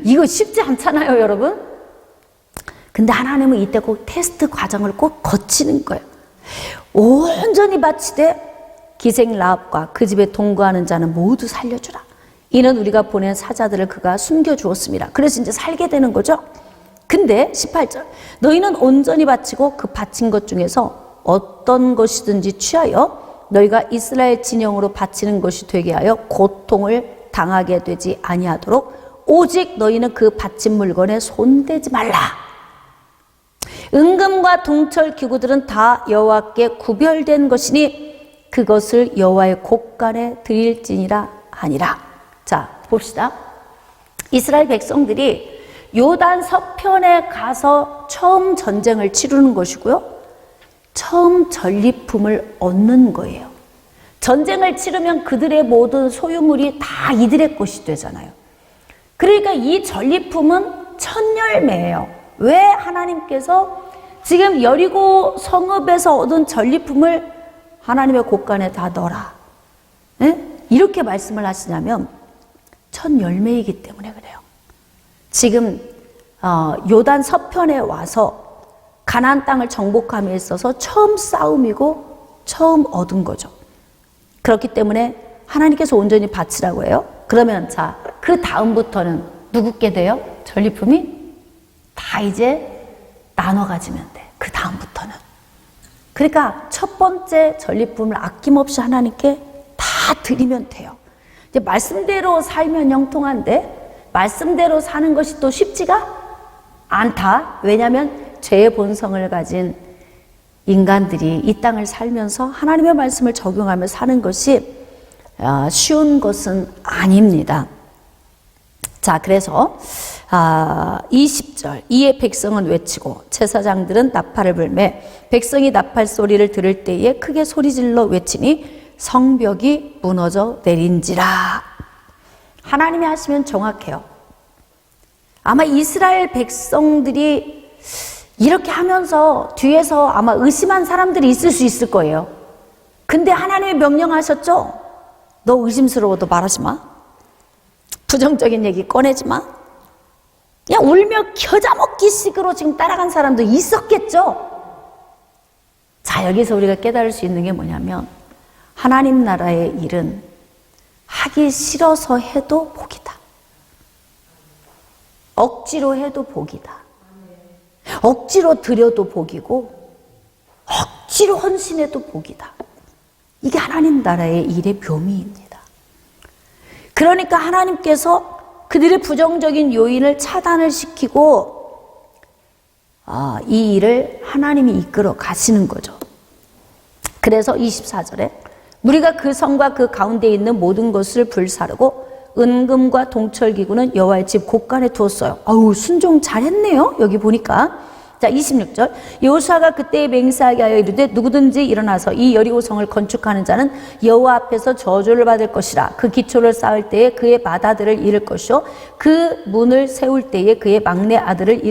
이거 쉽지 않잖아요, 여러분? 근데 하나님은 이때 꼭 테스트 과정을 꼭 거치는 거예요. 온전히 바치되 기생 라합과 그 집에 동거하는 자는 모두 살려주라. 이는 우리가 보낸 사자들을 그가 숨겨주었습니다. 그래서 이제 살게 되는 거죠. 근데 18절. 너희는 온전히 바치고 그 바친 것 중에서 어떤 것이든지 취하여 너희가 이스라엘 진영으로 바치는 것이 되게 하여 고통을 당하게 되지 아니하도록 오직 너희는 그 바친 물건에 손대지 말라. 은금과 동철 기구들은 다 여호와께 구별된 것이니 그것을 여호와의 곳간에 드릴지니라 하니라. 자, 봅시다. 이스라엘 백성들이 요단 서편에 가서 처음 전쟁을 치르는 것이고요. 처음 전리품을 얻는 거예요. 전쟁을 치르면 그들의 모든 소유물이 다 이들의 것이 되잖아요. 그러니까 이 전리품은 첫 열매예요. 왜 하나님께서 지금 여리고 성읍에서 얻은 전리품을 하나님의 곳간에 다 넣어라. 네? 이렇게 말씀을 하시냐면 첫 열매이기 때문에 그래요. 지금 요단 서편에 와서 가나안 땅을 정복함에 있어서 처음 싸움이고 처음 얻은 거죠. 그렇기 때문에 하나님께서 온전히 바치라고 해요. 그러면 자, 그 다음부터는 누구께 돼요? 전리품이 다 이제 나눠 가지면 돼. 그 다음부터는. 그러니까 첫 번째 전리품을 아낌없이 하나님께 다 드리면 돼요. 이제 말씀대로 살면 형통한데 말씀대로 사는 것이 또 쉽지가 않다. 왜냐하면 죄의 본성을 가진 인간들이 이 땅을 살면서 하나님의 말씀을 적용하며 사는 것이 쉬운 것은 아닙니다. 자, 그래서 20절. 이에 백성은 외치고 제사장들은 나팔을 불매 백성이 나팔 소리를 들을 때에 크게 소리질러 외치니 성벽이 무너져 내린지라. 하나님이 하시면 정확해요. 아마 이스라엘 백성들이 이렇게 하면서 뒤에서 아마 의심한 사람들이 있을 수 있을 거예요. 근데 하나님이 명령하셨죠? 너 의심스러워도 말하지 마. 부정적인 얘기 꺼내지 마. 그냥 울며 겨자 먹기식으로 지금 따라간 사람도 있었겠죠? 자, 여기서 우리가 깨달을 수 있는 게 뭐냐면 하나님 나라의 일은 하기 싫어서 해도 복이다. 억지로 해도 복이다. 억지로 드려도 복이고 억지로 헌신해도 복이다. 이게 하나님 나라의 일의 묘미입니다. 그러니까 하나님께서 그들의 부정적인 요인을 차단을 시키고 이 일을 하나님이 이끌어 가시는 거죠. 그래서 24절에 무리가 그 성과 그 가운데 있는 모든 것을 불사르고 은금과 동철기구는 여호와의 집 곳간에 두었어요. 순종 잘했네요. 여기 보니까. 자, 26절. 여호수아가 그때에 맹세하게 하여 이르되 누구든지 일어나서 이 여리고성을 건축하는 자는 여호와 앞에서 저주를 받을 것이라. 그 기초를 쌓을 때에 그의 맏아들을 잃을 것이요 그 문을 세울 때에 그의 막내 아들을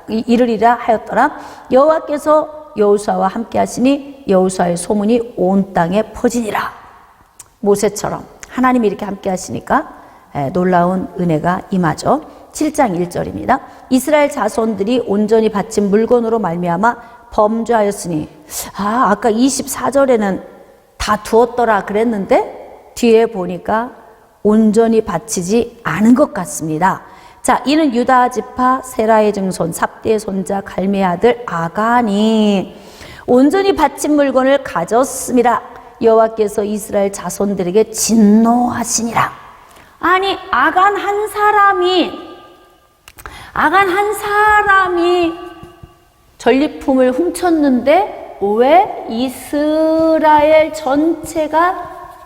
잃으리라 하였더라. 여호와께서 여호수아와 함께 하시니 여호수아의 소문이 온 땅에 퍼지니라. 모세처럼 하나님이 이렇게 함께 하시니까 놀라운 은혜가 임하죠. 7장 1절입니다. 이스라엘 자손들이 온전히 바친 물건으로 말미암아 범죄하였으니 아까 24절에는 다 두었더라 그랬는데 뒤에 보니까 온전히 바치지 않은 것 같습니다. 자, 이는 유다 지파 세라의 증손 삽디의 손자 갈미의 아들 아간이 온전히 바친 물건을 가졌음이라. 여호와께서 이스라엘 자손들에게 진노하시니라. 아니 아간 한 사람이 전리품을 훔쳤는데 왜 이스라엘 전체가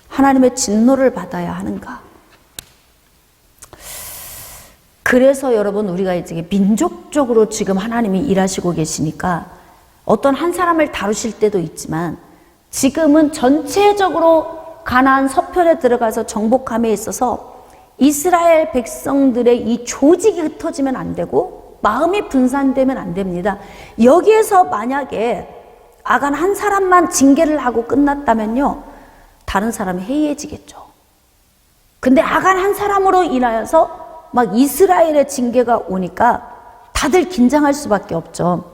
하나님의 진노를 받아야 하는가? 그래서 여러분 우리가 이제 민족적으로 지금 하나님이 일하시고 계시니까 어떤 한 사람을 다루실 때도 있지만 지금은 전체적으로 가나안 서편에 들어가서 정복함에 있어서 이스라엘 백성들의 이 조직이 흩어지면 안 되고 마음이 분산되면 안 됩니다. 여기에서 만약에 아간 한 사람만 징계를 하고 끝났다면요, 다른 사람이 해이해지겠죠. 근데 아간 한 사람으로 인하여서 막 이스라엘의 징계가 오니까 다들 긴장할 수밖에 없죠.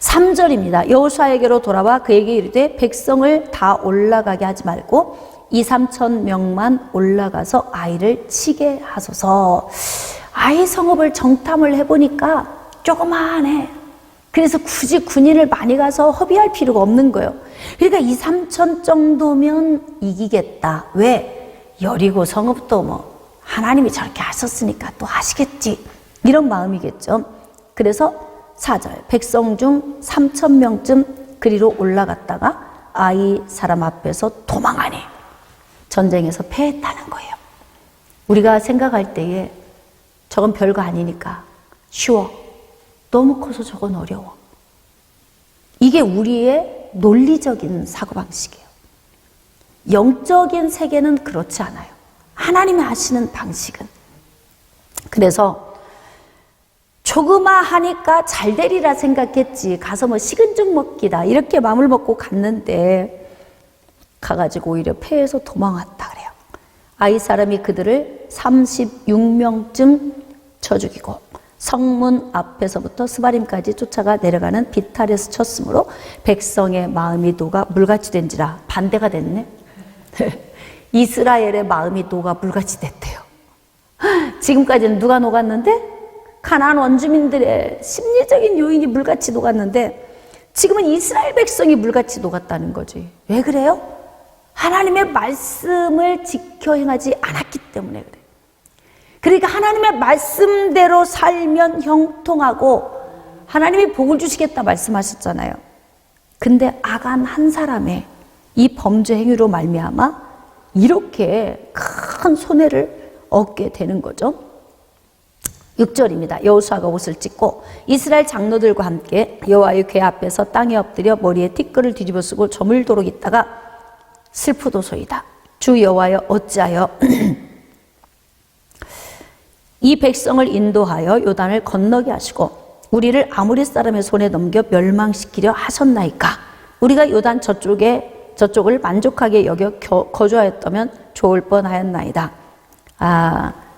3절입니다. 여호수아에게로 돌아와 그에게 이르되 백성을 다 올라가게 하지 말고 2-3천 명만 올라가서 아이를 치게 하소서. 아이 성읍을 정탐을 해보니까 조그마하네. 그래서 굳이 군인을 많이 가서 허비할 필요가 없는 거예요. 그러니까 2-3천 정도면 이기겠다. 왜? 여리고 성읍도 뭐 하나님이 저렇게 하셨으니까 또 하시겠지. 이런 마음이겠죠. 그래서 4절 백성 중 3천 명쯤 그리로 올라갔다가 아이 사람 앞에서 도망하니 전쟁에서 패했다는 거예요. 우리가 생각할 때에 저건 별거 아니니까 쉬워. 너무 커서 저건 어려워. 이게 우리의 논리적인 사고방식이에요. 영적인 세계는 그렇지 않아요. 하나님이 하시는 방식은. 그래서 조그마하니까 잘 되리라 생각했지. 가서 뭐 식은 죽 먹기다 이렇게 마음을 먹고 갔는데 가가지고 오히려 패해서 도망왔다 그래요. 아이 사람이 그들을 36명쯤 쳐 죽이고 성문 앞에서부터 스바림까지 쫓아가 내려가는 비탈에서 쳤으므로 백성의 마음이 녹아 물같이 된지라. 반대가 됐네. 이스라엘의 마음이 녹아 물같이 됐대요. 지금까지는 누가 녹았는데? 가나안 원주민들의 심리적인 요인이 물같이 녹았는데 지금은 이스라엘 백성이 물같이 녹았다는 거지. 왜 그래요? 하나님의 말씀을 지켜 행하지 않았기 때문에 그래. 그러니까 하나님의 말씀대로 살면 형통하고 하나님이 복을 주시겠다 말씀하셨잖아요. 근데 아간 한 사람의 이 범죄 행위로 말미암아 이렇게 큰 손해를 얻게 되는 거죠. 6절입니다. 여호수아가 옷을 찢고 이스라엘 장로들과 함께 여호와의 궤 앞에서 땅에 엎드려 머리에 티끌을 뒤집어 쓰고 저물도록 있다가 슬프도소이다. 주 여호와여 어찌하여 이 백성을 인도하여 요단을 건너게 하시고 우리를 아모리 사람의 손에 넘겨 멸망시키려 하셨나이까. 우리가 요단 저쪽을 만족하게 여겨 거주하였다면 좋을 뻔하였나이다.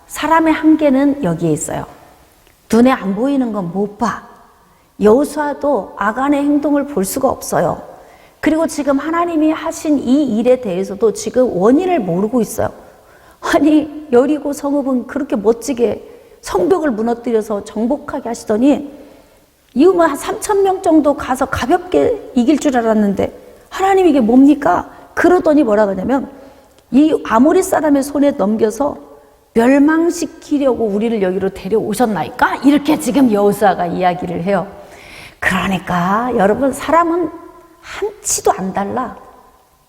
사람의 한계는 여기에 있어요. 눈에 안 보이는 건 못 봐. 여호수아도 아간의 행동을 볼 수가 없어요. 그리고 지금 하나님이 하신 이 일에 대해서도 지금 원인을 모르고 있어요. 아니 여리고 성읍은 그렇게 멋지게 성벽을 무너뜨려서 정복하게 하시더니 이거 뭐 한 3,000명 정도 가서 가볍게 이길 줄 알았는데 하나님 이게 뭡니까? 그러더니 뭐라 그러냐면 이 아모리 사람의 손에 넘겨서 멸망시키려고 우리를 여기로 데려오셨나이까? 이렇게 지금 여호수아가 이야기를 해요. 그러니까 여러분 사람은 한치도 안 달라.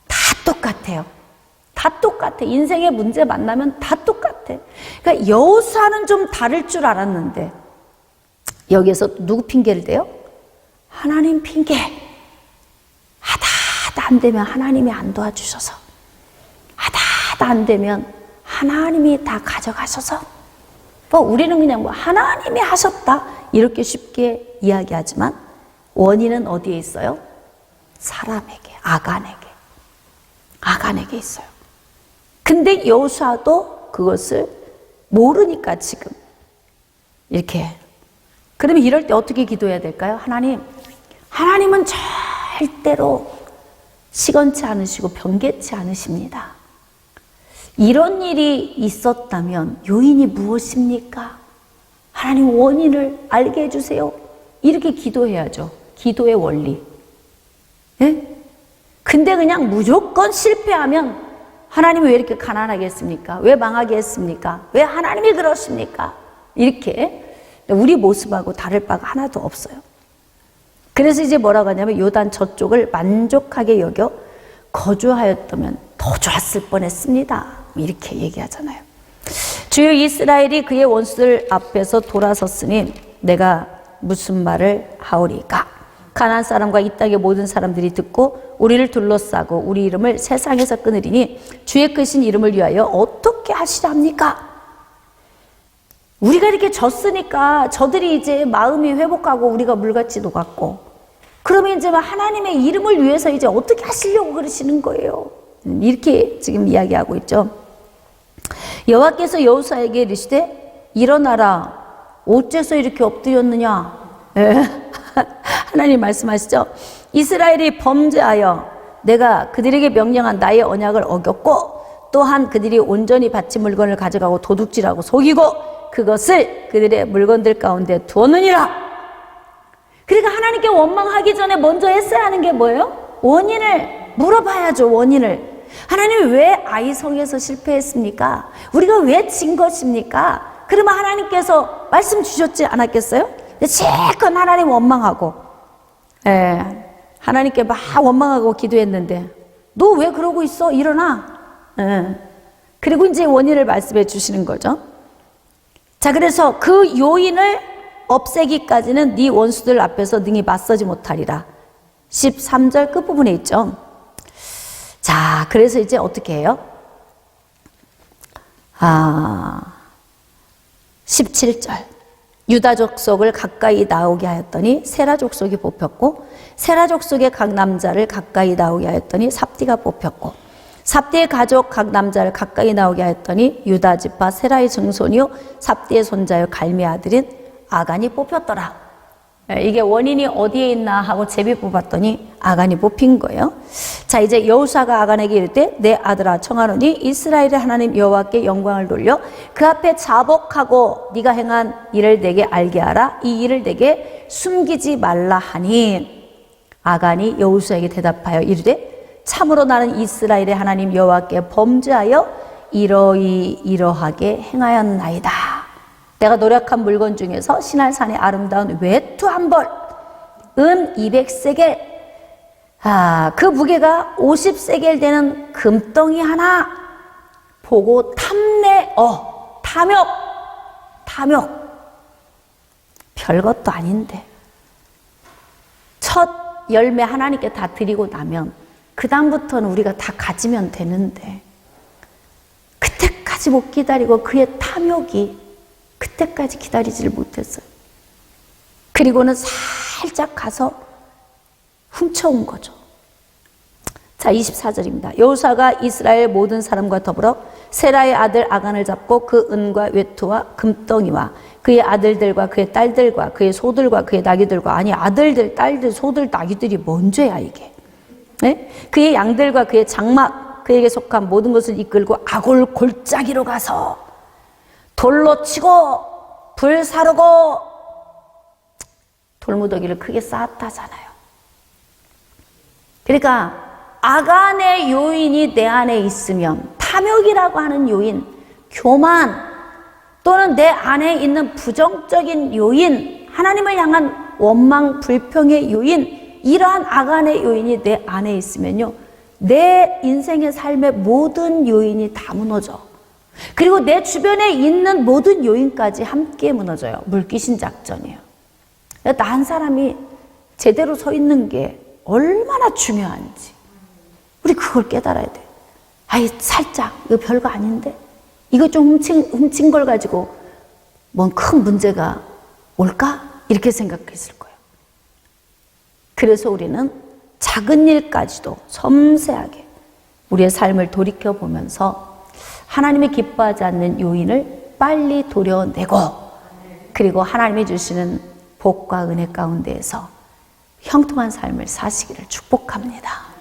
다 똑같아요. 다 똑같아. 인생의 문제 만나면 다 똑같아. 그러니까 여호수아는 좀 다를 줄 알았는데 여기에서 누구 핑계를 대요? 하나님 핑계. 하다 안 되면 하나님이 안 도와주셔서, 하다 안 되면 하나님이 다 가져가셔서, 뭐 우리는 그냥 뭐 하나님이 하셨다 이렇게 쉽게 이야기하지만 원인은 어디에 있어요? 사람에게, 아간에게 있어요. 근데 여호수아도 그것을 모르니까 지금 이렇게. 그러면 이럴 때 어떻게 기도해야 될까요? 하나님은 절대로 시건치 않으시고 변개치 않으십니다. 이런 일이 있었다면 요인이 무엇입니까? 하나님 원인을 알게 해주세요. 이렇게 기도해야죠. 기도의 원리. 예? 근데 그냥 무조건 실패하면 하나님이 왜 이렇게 가난하게 했습니까? 왜 망하게 했습니까? 왜 하나님이 그러십니까? 이렇게 우리 모습하고 다를 바가 하나도 없어요. 그래서 이제 뭐라고 하냐면 요단 저쪽을 만족하게 여겨 거주하였다면 더 좋았을 뻔했습니다. 이렇게 얘기하잖아요. 주요 이스라엘이 그의 원수들 앞에서 돌아섰으니 내가 무슨 말을 하오리까? 가나안 사람과 이 땅의 모든 사람들이 듣고 우리를 둘러싸고 우리 이름을 세상에서 끊으리니 주의 크신 이름을 위하여 어떻게 하시랍니까? 우리가 이렇게 졌으니까 저들이 이제 마음이 회복하고 우리가 물같이 녹았고, 그러면 이제 하나님의 이름을 위해서 이제 어떻게 하시려고 그러시는 거예요. 이렇게 지금 이야기하고 있죠. 여호와께서 여호수아에게 이르시되 일어나라, 어째서 이렇게 엎드렸느냐. 하나님 말씀하시죠. 이스라엘이 범죄하여 내가 그들에게 명령한 나의 언약을 어겼고 또한 그들이 온전히 바친 물건을 가져가고 도둑질하고 속이고 그것을 그들의 물건들 가운데 두었느니라. 그러니까 하나님께 원망하기 전에 먼저 했어야 하는 게 뭐예요? 원인을 물어봐야죠. 원인을. 하나님이 왜 아이성에서 실패했습니까? 우리가 왜 진 것입니까? 그러면 하나님께서 말씀 주셨지 않았겠어요? 실컷 하나님 원망하고, 하나님께 막 원망하고 기도했는데 너 왜 그러고 있어? 일어나. 그리고 이제 원인을 말씀해 주시는 거죠. 자, 그래서 그 요인을 없애기까지는 네 원수들 앞에서 능히 맞서지 못하리라. 13절 끝부분에 있죠. 자, 그래서 이제 어떻게 해요? 17절. 유다 족속을 가까이 나오게 하였더니 세라 족속이 뽑혔고, 세라 족속의 각 남자를 가까이 나오게 하였더니 삽디가 뽑혔고, 삽디의 가족 각 남자를 가까이 나오게 하였더니 유다 지파 세라의 증손이요 삽디의 손자요 갈미의 아들인 아간이 뽑혔더라. 이게 원인이 어디에 있나 하고 제비 뽑았더니 아간이 뽑힌 거예요. 자, 이제 여호수아가 아간에게 이르되 내 아들아 청하노니 이스라엘의 하나님 여호와께 영광을 돌려 그 앞에 자복하고 네가 행한 일을 내게 알게 하라. 이 일을 내게 숨기지 말라 하니, 아간이 여호수아에게 대답하여 이르되 참으로 나는 이스라엘의 하나님 여호와께 범죄하여 이러하게 행하였나이다. 내가 노력한 물건 중에서 시날산의 아름다운 외투 한 벌, 은 200세겔, 그 무게가 50세겔 되는 금덩이 하나 보고 탐욕. 별것도 아닌데 첫 열매 하나님께 다 드리고 나면 그 다음부터는 우리가 다 가지면 되는데 그때까지 못 기다리고 그의 탐욕이 그때까지 기다리지를 못했어요. 그리고는 살짝 가서 훔쳐온 거죠. 자, 24절입니다. 여호수아가 이스라엘 모든 사람과 더불어 세라의 아들 아간을 잡고 그 은과 외투와 금덩이와 그의 아들들과 그의 딸들과 그의 소들과 그의 나귀들과, 아니 아들들, 딸들, 소들, 나귀들이 뭔 죄야 이게. 네? 그의 양들과 그의 장막 그에게 속한 모든 것을 이끌고 아골 골짜기로 가서 돌로 치고 불사르고 돌무더기를 크게 쌓았다잖아요. 그러니까 악안의 요인이 내 안에 있으면 탐욕이라고 하는 요인, 교만 또는 내 안에 있는 부정적인 요인, 하나님을 향한 원망, 불평의 요인, 이러한 악안의 요인이 내 안에 있으면요, 내 인생의 삶의 모든 요인이 다 무너져. 그리고 내 주변에 있는 모든 요인까지 함께 무너져요. 물귀신 작전이에요. 나 한 사람이 제대로 서 있는 게 얼마나 중요한지 우리 그걸 깨달아야 돼. 아이, 살짝 이거 별거 아닌데 이거 좀 훔친 걸 가지고 뭔 큰 문제가 올까? 이렇게 생각했을 거예요. 그래서 우리는 작은 일까지도 섬세하게 우리의 삶을 돌이켜보면서 하나님이 기뻐하지 않는 요인을 빨리 도려내고, 그리고 하나님이 주시는 복과 은혜 가운데에서 형통한 삶을 사시기를 축복합니다.